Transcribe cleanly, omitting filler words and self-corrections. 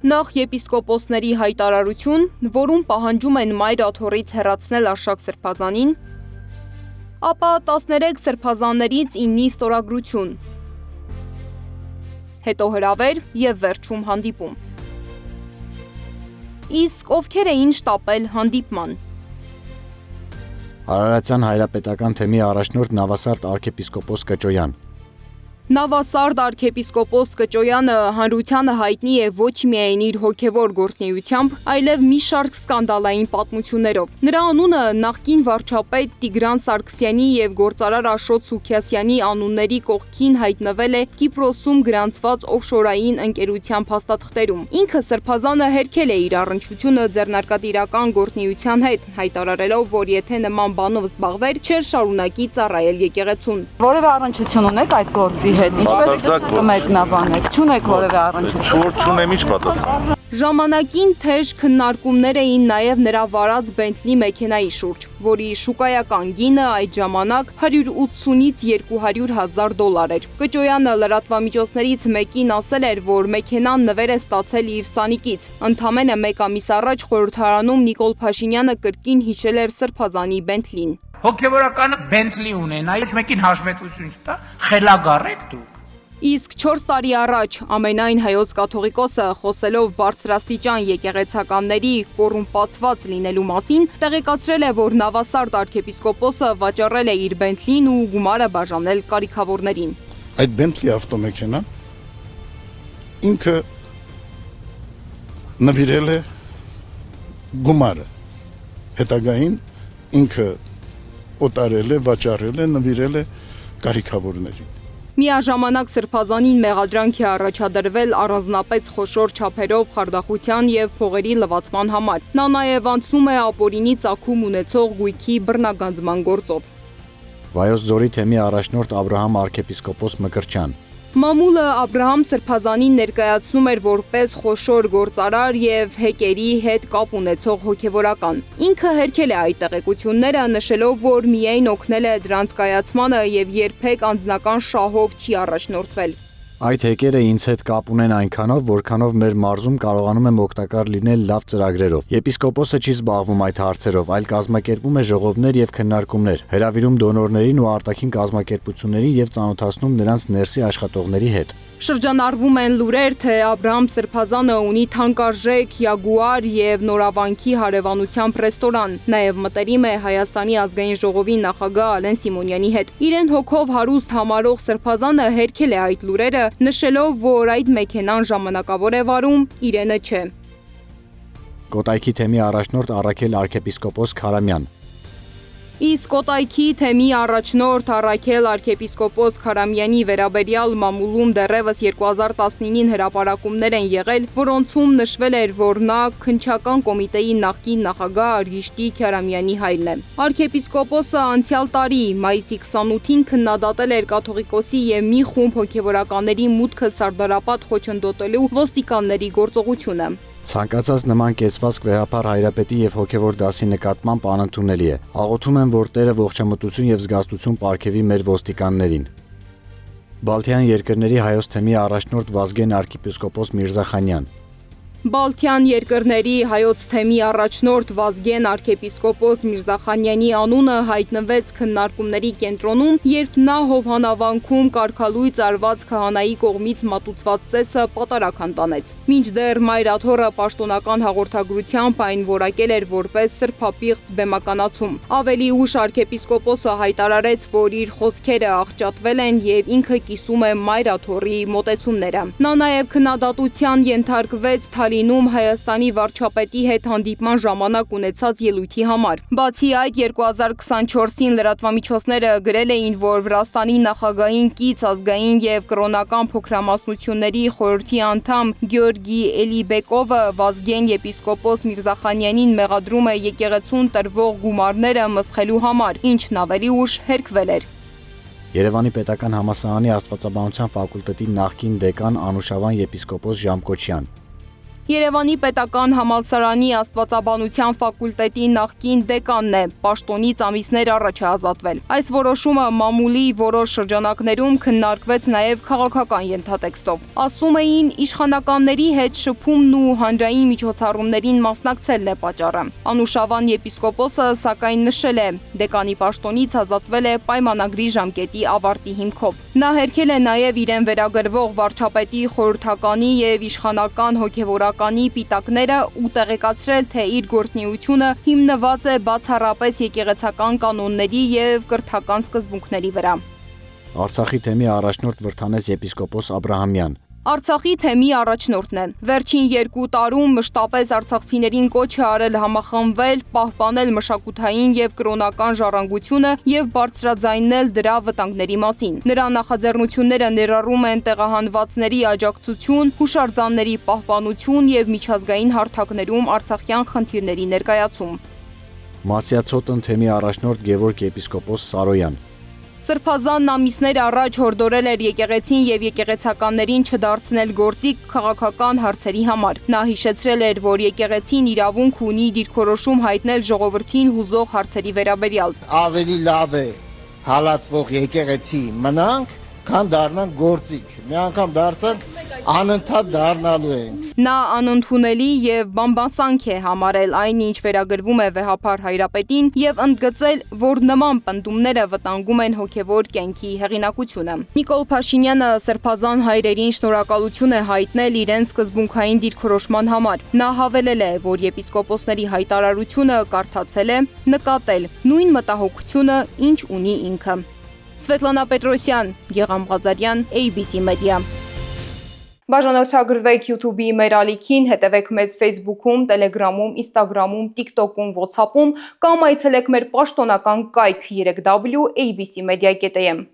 Նախ եպիսկոպոսների հայտարարություն, որում պահանջում են Մայր աթոռից հեռացնել Արշակ սրբազանին, ապա 13 սրբազաններից 9-ի ստորագրություն, հետո հրավեր և վերջում հանդիպում։ Իսկ ովքեր էին շտապել հանդիպման։ Արարատյան հայրապետական թեմի առաջնորդ Նավասարդ արքեպիսկոպոս Կճոյան։ Նավասարդ արքեպիսկոպոս Կճոյանը հանրությանը հայտնի է ոչ միայն իր հոգևոր գործունեությամբ, այլև մի շարք սկանդալային պատմություններով։ Նրա անունը նախկին վարչապետ Տիգրան Սարգսյանի և գործարար Աշոտ Սուքիասյանի անունների կողքին հայտնվել է Կիպրոսում գրանցված օֆշորային ընկերության փաստաթղթերում։ Ինքը սրբազանը հերքել է իր առնչությունը ձեռնարկատիրական գործունեության հետ, հայտարարելով, որ եթե նման բանով զբաղվեր, չէր շարունակի ծառայել եկեղեցուն։ Որևէ առնչություն ունեք այդ գործի հետ, ինչպես կմեկնաբանեք, չունեք որևէ առնչություն։ Չունեմ, ինչ պատասխան։ Ժամանակին թեժ քննարկումներ էին նաև նրա վարած Բենթլի մեքենայի շուրջ, որի շուկայական գինը այդ ժամանակ 180-ից 200 000 էր։ Կճոյանը լրատվամիջոցներից մեկին ասել էր, որ մեքենան նվեր է ստացել իր սանիկից։ Ընդամենը մեկ ամիս առաջ խորհրդարանում Նիկոլ Փաշինյանը կրկին հիշել էր սրբազանի Բենթլին։ Հոգևորականը Բենթլի ունենա, ոչ մեկին հաշվետվություն չտա, խելագար եք դուք։ Իսկ 4 տարի առաջ ամենայն հայոց կաթողիկոսը խոսելով բարձրաստիճան եկեղեցականների կոռումպացված լինելու մասին, տեղեկացրել է, որ Նավասարդ արքեպիսկոպոսը վաճառել է իր Բենթլին ու գումարը բաժանել կարիքավորներին։ Այդ Բենթլի ավտոմեքենան ինքը նվիրել է գումարը, հետագային ինքը օտարել է, վաճառել է, նվիրել է կարիքավորներին։ Միաժամանակ սրբազանին մեղադրանք է առաջադրվել առանձնապես խոշոր չափերով խարդախության և փողերի լվացման համար։ Նա նաև անցնում է ապօրինի ծագում ունեցող գույքի բռնագանձման գործով։ Վայոց ձորի թեմի առաջնորդ Աբրահամ արքեպիսկոպոս Մկրտչյան։ Մամուլը Աբրահամ Սրբազանին ներկայացնում էր որպես խոշոր գործարար և հեկերի հետ կապ ունեցող հոգևորական։ Ինքը հերքել է այդ տեղեկությունները, նշելով, որ միայն օգնել է դրանց կայացմանը և երբեք անձնական շահով չի առաջնորդվել։ Այդ հեկերը ինձ հետ կապ ունեն այնքանով, որքանով մեր մարզում կարողանում եմ օգտակար լինել լավ ծրագրերով։ Եպիսկոպոսը չի զբաղվում այդ հարցերով, այլ կազմակերպում է ժողովներ և քննարկումներ, հրավիրում դոնորներին ու արտաքին կազմակերպություններին և ծանոթացնում նրանց ներսի աշխատողների հետ։ Շրջանառվում են լուրեր, թե Աբրահամ Սրբազանը ունի թանկարժեք Յագուար և Նորավանքի հարևանությամբ ռեստորան, նաև մտերիմ է Հայաստանի ազգային ժողովի նախագահ Ալեն Սիմոնյանի հետ։ Իրեն հոգով հարուստ համարող Սրբազանը հերքել է այդ լուրերը, նշելով, որ այդ մեքենան ժամանակավոր է վարում, իրենը չէ։ Կոտայքի թեմի առաջնորդ Առաքել արքեպիսկոպոս Քարամյան։ Իսկ Կոտայքի թեմի առաջնորդ Առաքել արքեպիսկոպոս Քարամյանի վերաբերյալ մամուլում դեռևս 2019-ին հրապարակումներ են եղել, որոնցում նշվել էր, որ նա քննչական կոմիտեի նախկին նախագահ Արգիշտի Քարամյանի հայրն է։ Արքեպիսկոպոսը անցյալ տարի մայիսի 28-ին քննադատել էր կաթողիկոսի և մի խումբ հոգևորականների մուտքը Սարդարապատ խոչընդոտելու ոստիկանների գործողությունը։ Ցանկացած նման կեցվածք վեհապար հայրապետի և հոգևոր դասի նկատմամբ անընդունելի է։ Աղոթում եմ, որ Տերը ողջամտություն և զգաստություն պարգևի մեր ոստիկաններին։ Բալթյան երկրների հայոց թեմի առաջնորդ Վազգեն արքեպիսկոպոս Միրզախանյան։ Բալթյան երկրների հայոց թեմի առաջնորդ Վազգեն արքեպիսկոպոս Միրզախանյանի անունը հայտնվեց քննարկումների կենտրոնում, երբ նա Հովհանավանքում կարգալույծ արված քահանայի կողմից մատուցված ծեսը պատարագ տանեց։ Մինչդեռ Մայր աթոռը պաշտոնական հաղորդագրությամբ այն որակել էր որպես սրբապիղծ բեմականացում։ Ավելի ուշ արքեպիսկոպոսը հայտարարեց, որ իր խոսքերը աղճատվել են և ինքը կիսում է Մայր աթոռի մոտեցումները։ Նա նաև քննադատության ենթարկվեց Թալինում Հայաստանի վարչապետի հետ հանդիպման ժամանակ ունեցած ելույթի համար։ Բացի այդ, 2024-ին լրատվամիջոցները գրել էին, որ Վրաստանի նախագահին կից ազգային և կրոնական փոքրամասնությունների խորհրդի անդամ Գյորգի Էլիբեկովը Վազգեն եպիսկոպոս Միրզախանյանին մեղադրում է եկեղեցուն տրվող գումարները մսխելու համար, ինչն ավելի ուշ հերքվել էր։ Երևանի պետական համալսարանի աստվածաբանության ֆակուլտետի նախկին դեկան Անուշավան եպիսկոպոս Ժամկոչյան։ Երևանի պետական համալսարանի աստվածաբանության ֆակուլտետի նախկին դեկանն է, պաշտոնից ամիսներ առաջ է ազատվել։ Այս որոշումը մամուլի որոշ շրջանակներում քննարկվեց նաև քաղաքական ենթատեքստով։ Ասում էին, իշխանականների հետ շփումն ու հանրային միջոցառումներին մասնակցելն է պատճառը։ Անուշավան եպիսկոպոսը սակայն նշել է, դեկանի պաշտոնից ազատվել է պայմանագրի ժամկետի ավարտի հիմքով։ Նա հերքել է նաև իրեն վերագրվող վարչապետի խորհրդականի եւ իշխանական հոգեվորականի պիտակները ու տեղեկացրել, թե իր գործունեությունը հիմնված է բացառապես եկեղեցական կանոնների եւ կրթական սկզբունքների վրա։ Արցախի թեմի առաջնորդ Վրթանես եպիսկոպոս Աբրահամյան Արցախի թեմի առաջնորդն է։ Վերջին 2 տարում մշտապես արցախցիներին կոչ է արել համախմբվել, պահպանել մշակութային եւ կրոնական ժառանգությունը եւ բարձրաձայնել դրա վտանգների մասին։ Նրա նախաձեռնությունները ներառում են տեղահանվածների աջակցություն, հուշարձանների պահպանություն եւ միջազգային հարթակներում արցախյան խնդիրների ներկայացում։ Մասյացոտն թեմի առաջնորդ Գևորգ եպիսկոպոս Սարոյան Սրբազանն ամիսներ առաջ հորդորել էր եկեղեցին եւ եկեղեցականներին չդարձնել գործիք քաղաքական հարցերի համար։ Նա հիշեցրել էր, որ եկեղեցին իրավունք ունի դիրքորոշում հայտնել ժողովրդին հուզող հարցերի վերաբերյալ։ Ավելի լավ է հալածվող եկեղեցի մնանք, քան դառնանք գործիք։ Մի անգամ դարձանք անընդհատ դառնալու ենք։ Նա անընդունելի եւ բամբասանք է համարել այն, ինչ վերագրվում է վեհափար Հայրապետին եւ ընդգծել, որ նման պնդումները վտանգում են հոգեվոր կյանքի հեղինակությունը։ Նիկոլ Փաշինյանը սրբազան հայրերին շնորհակալություն է հայտնել իրեն սկզբունքային դիրքորոշման համար։ Նա հավելել է, որ եպիսկոպոսների հայտարարությունը կարդացել է, նկատել նույն մտահոգությունը, ինչ ունի ինքը։ Սվետլանա Պետրոսյան, Գեղամ Ղազարյան, ABC Media։ Բաժանորդագրվեք YouTube-ի մեր ալիքին, հետևեք մեզ Facebook-ում, Telegram-ում, Instagram-ում, TikTok-ում, WhatsApp-ում կամ այցելեք մեր պաշտոնական կայք 3w abcmedia.am։